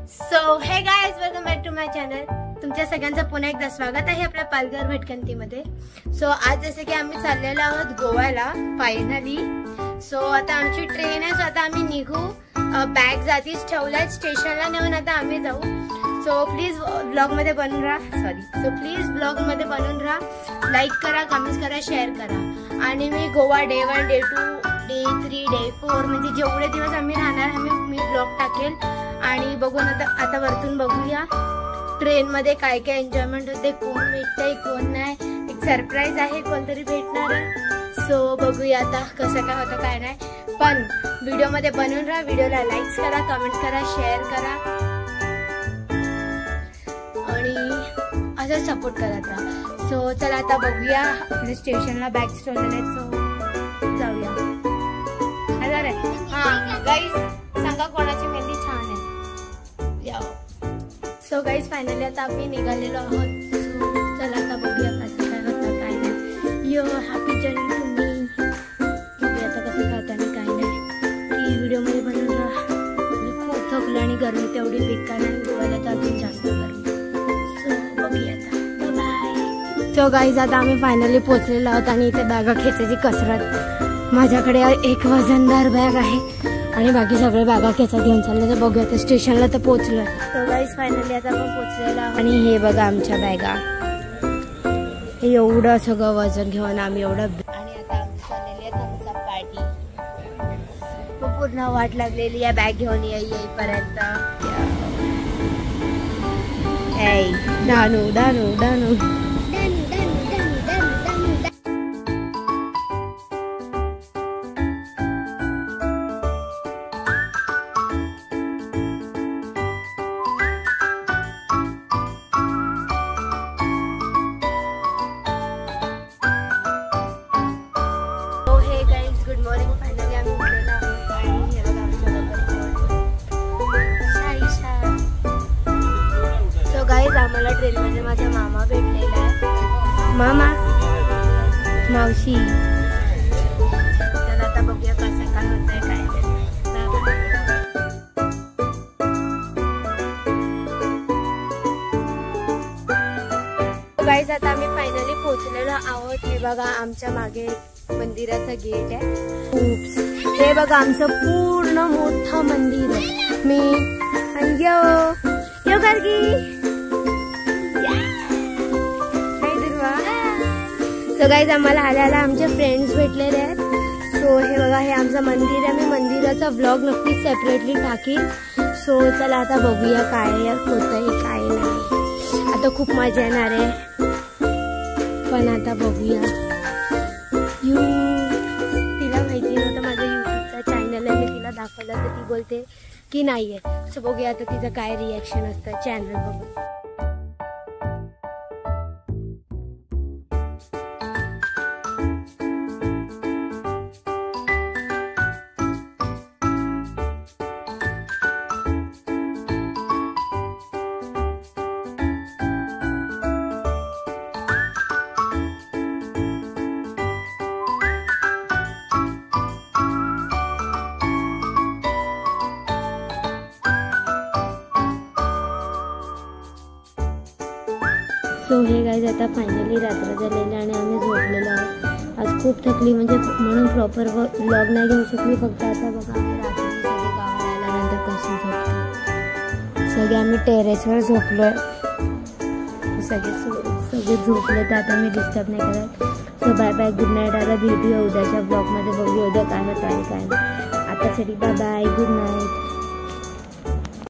So hey guys, welcome back to my channel. तुमच्या सगळ्यांचं पुन्हा एकदा स्वागत आहे आपल्या पालघर भटकंतीमध्ये। सो आज जसे की आम्ही चाललेलो आहोत गोव्याला फायनली। सो आता आमची ट्रेन आहे, सो आता आम्ही निघू। बॅग आधीच ठेवल्यात स्टेशनला नेऊन आता आम्ही जाऊ। सो प्लीज ब्लॉग मध्ये बनून राहा, प्लीज ब्लॉग मध्ये बनून राहा। लाईक करा, कमेंट करा, शेअर करा। आणि मी Goa day 1 day 2 day 3 day 4 म्हणजे जेवढे दिवस आम्ही राहणार मी ब्लॉग टाकेल। आणि बघून आता वरतून बघूया ट्रेन मध्ये काय काय एन्जॉयमेंट होते, कोण भेटतंय कोण नाही, एक सरप्राईज आहे, कोणतरी भेटणार आहे। सो बघूया आता कसं काय होतं काय नाही, पण व्हिडिओ मध्ये बनून राहा। व्हिडिओला लाईक्स करा, कमेंट करा, शेअर करा आणि असं सपोर्ट करत राहा। सो चला आता बघूया, आपल्या स्टेशनला बॅग्स ठेवलेले आहेत, सो जाऊया। हा गाईज, सांगा कोणाची मेहंदी छान आहे। सो गाईज फायनली आता आम्ही निघालेलो आहोत। सो चला आता बघूया कसं काय होतं काय नाही। यो हॅपी जर्नी टू मी। बघूया आता कसं काय होतं आणि काय नाही, ती व्हिडिओ मध्ये बनवून राहा। खूप थकलं आणि गरमी तेवढी बेकार आणि गोव्याला तर अजून जास्त गरमी। सो बघूया आता, बाय। सो गाईज आता आम्ही फायनली पोहोचलेलो आहोत आणि इथे बॅगा खेचायची कसरत। माझ्याकडे एक वजनदार बॅग आहे आणि बाकी सगळे बॅगा खेचा घेऊन चालले। तर बघूया आता स्टेशनला तर पोहोचलोय। सो गाईज फायनली आता आपण पोहोचलेलो आहोत आणि हे बघा आमच्या बॅगा, हे एवढं सगळं वजन घेऊन आम्ही एवढं। आणि आता आमची चाललेली आहे थम्स अप पार्टी। पूर्ण वाट लागलेली आहे बॅग घेऊन येईपर्यंत। डानू डानू डानू आम्हाला ट्रेन मध्ये माझा मामा भेटलेला आहे, मामा मावशी। तर आता बघूया कसं काय होतंय काय गाईज। आता आम्ही फायनली पोहोचलेलो आहोत। हे बघा आमच्या मागे मंदिराचं गेट आहे। हे बघा आमचं पूर्ण मोठं मंदिर आहे। मी यो गर्गी। सो गाईज आम्हाला आल्याला आमचे फ्रेंड्स भेटलेले आहेत। सो हे बघा हे आमचं मंदिर आहे। मी मंदिराचा व्लॉग नक्कीच सेपरेटली टाकीन। सो चला आता बघूया काय होतंय काय नाही। आता खूप मजा येणार आहे, पण आता बघूया। तिला माहिती नव्हतं माझं यूट्यूबचा चॅनल आहे, मी तिला दाखवलं तर ती बोलते की नाहीये। सो बघूया आता तिचं काय रिॲक्शन असतं चॅनल बघून। सो हे गाईज आता फायनली रात्र झालेली आणि आम्ही झोपलेलो आहोत। आज खूप थकली म्हणजे म्हणून प्रॉपर व्लॉग नाही घेऊ शकली। फक्त आता बघा आम्ही रात्री सगळे गावाला आल्यानंतर कशी झोपतो, सगळे आम्ही टेरेसवर झोपलोय। सगळे झोपले तर आता मी डिस्टर्ब नाही करत। सो बाय बाय, गुड नाईट। आता भेटूया उद्याच्या ब्लॉगमध्ये, बघूया उद्या काय होतं आणि काय नाही। आतासाठी बाय बाय, गुड नाईट।